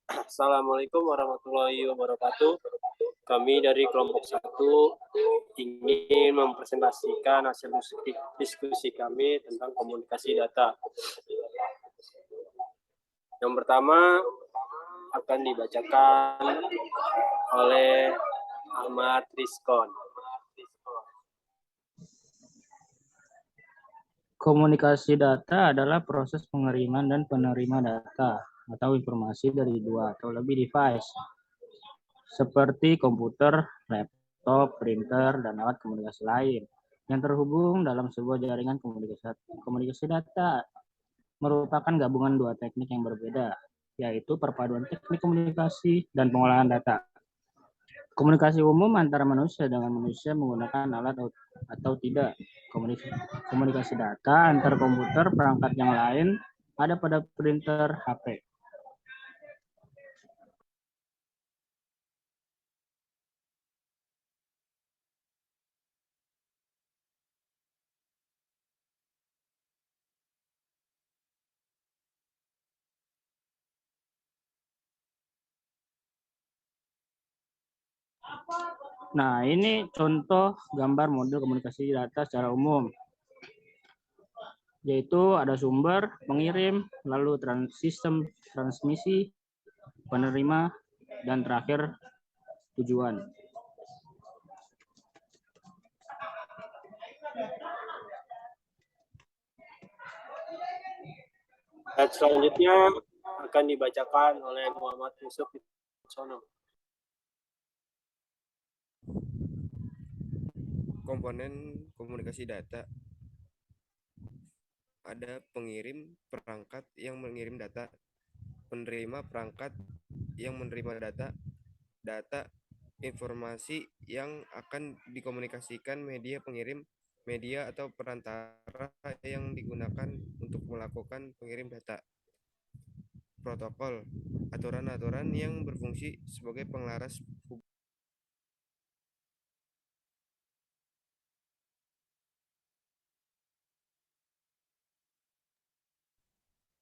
Assalamualaikum warahmatullahi wabarakatuh. Kami dari kelompok 1 ingin mempresentasikan hasil diskusi kami tentang komunikasi data. Yang pertama akan dibacakan oleh Ahmad Rizkon. Komunikasi data adalah proses pengiriman dan penerima data atau informasi dari dua atau lebih device, seperti komputer, laptop, printer, dan alat komunikasi lain yang terhubung dalam sebuah jaringan komunikasi. Komunikasi data merupakan gabungan dua teknik yang berbeda, yaitu perpaduan teknik komunikasi dan pengolahan data. Komunikasi umum antara manusia dengan manusia menggunakan alat atau tidak. Komunikasi data antar komputer, perangkat yang lain ada pada printer HP. Nah, ini contoh gambar model komunikasi data secara umum, yaitu ada sumber, pengirim, lalu sistem transmisi, penerima, dan terakhir tujuan. Dan selanjutnya akan dibacakan oleh Muhammad Yusuf Sono. Komponen komunikasi data. Ada pengirim perangkat yang mengirim data, penerima perangkat yang menerima data, informasi yang akan dikomunikasikan, media pengirim, media atau perantara yang digunakan untuk melakukan pengirim data. Protokol, aturan-aturan yang berfungsi sebagai penglaras hubungan.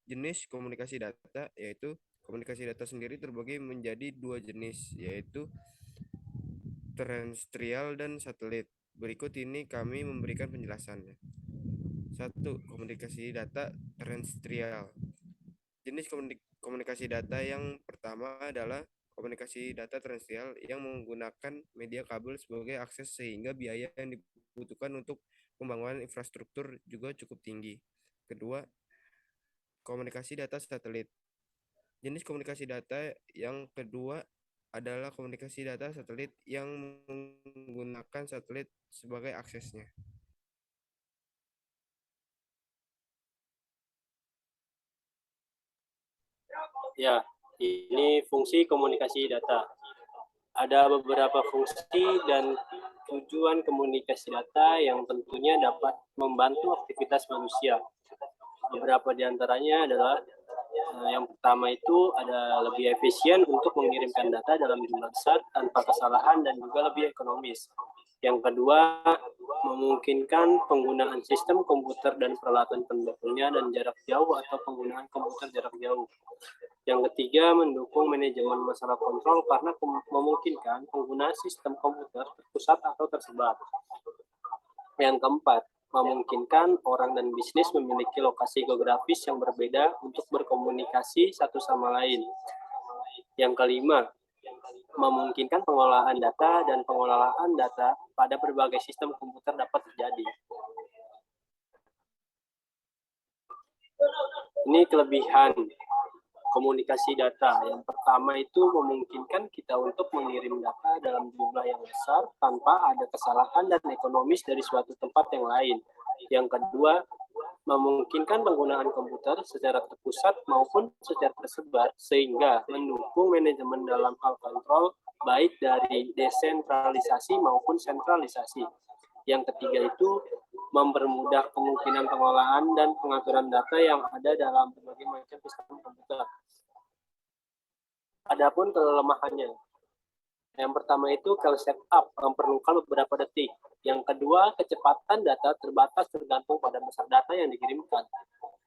Jenis komunikasi data, yaitu komunikasi data sendiri terbagi menjadi dua jenis, yaitu terestrial dan satelit. Berikut ini kami memberikan penjelasannya. 1. Komunikasi data terestrial. Jenis komunikasi data yang pertama adalah komunikasi data terestrial yang menggunakan media kabel sebagai akses, sehingga biaya yang dibutuhkan untuk pembangunan infrastruktur juga cukup tinggi. Kedua, komunikasi data satelit. Jenis komunikasi data yang kedua adalah komunikasi data satelit yang menggunakan satelit sebagai aksesnya. Ya, ini fungsi komunikasi data. Ada beberapa fungsi dan tujuan komunikasi data yang tentunya dapat membantu aktivitas manusia. Beberapa di antaranya adalah yang pertama itu ada lebih efisien untuk mengirimkan data dalam jumlah besar tanpa kesalahan dan juga lebih ekonomis. Yang kedua, memungkinkan penggunaan sistem komputer dan peralatan pendukungnya dan jarak jauh atau penggunaan komputer jarak jauh. Yang ketiga, mendukung manajemen masalah kontrol karena memungkinkan penggunaan sistem komputer terpusat atau tersebar. Yang keempat, memungkinkan orang dan bisnis memiliki lokasi geografis yang berbeda untuk berkomunikasi satu sama lain. Yang kelima, memungkinkan pengolahan data dan pengelolaan data pada berbagai sistem komputer dapat terjadi. Ini kelebihan komunikasi data. Yang pertama itu memungkinkan kita untuk mengirim data dalam jumlah yang besar tanpa ada kesalahan dan ekonomis dari suatu tempat yang lain. Yang kedua, memungkinkan penggunaan komputer secara terpusat maupun secara tersebar sehingga mendukung manajemen dalam hal kontrol baik dari desentralisasi maupun sentralisasi. Yang ketiga itu mempermudah kemungkinan pengolahan dan pengaturan data yang ada dalam berbagai macam sistem komputer. Adapun kelemahannya, yang pertama itu call setup memerlukan beberapa detik. Yang kedua, kecepatan data terbatas tergantung pada besar data yang dikirimkan.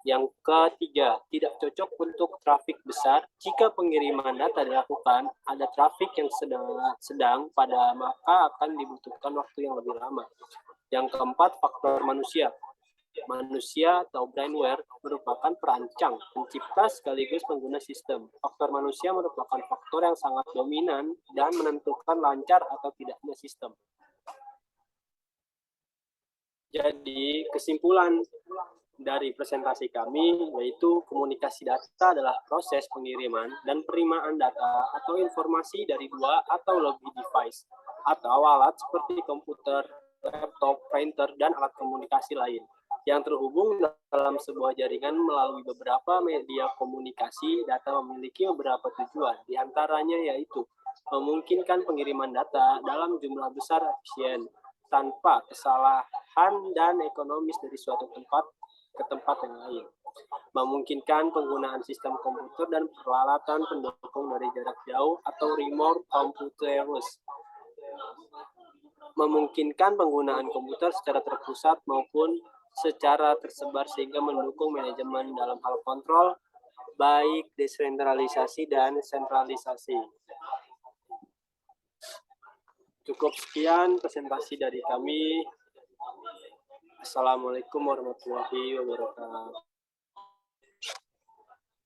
Yang ketiga, tidak cocok untuk trafik besar. Jika pengiriman data dilakukan, ada trafik yang sedang pada maka akan dibutuhkan waktu yang lebih lama. Yang keempat, faktor manusia. Manusia atau brainware merupakan perancang, pencipta sekaligus pengguna sistem. Faktor manusia merupakan faktor yang sangat dominan dan menentukan lancar atau tidaknya sistem. Jadi kesimpulan dari presentasi kami yaitu komunikasi data adalah proses pengiriman dan penerimaan data atau informasi dari dua atau lebih device atau alat seperti komputer, laptop, printer, dan alat komunikasi lain yang terhubung dalam sebuah jaringan melalui beberapa media komunikasi. Data memiliki beberapa tujuan, diantaranya yaitu memungkinkan pengiriman data dalam jumlah besar efisien, tanpa kesalahan dan ekonomis dari suatu tempat ke tempat yang lain. Memungkinkan penggunaan sistem komputer dan peralatan pendukung dari jarak jauh atau remote computers. Memungkinkan penggunaan komputer secara terpusat maupun secara tersebar sehingga mendukung manajemen dalam hal kontrol, baik desentralisasi dan sentralisasi. Cukup sekian presentasi dari kami. Assalamualaikum warahmatullahi wabarakatuh.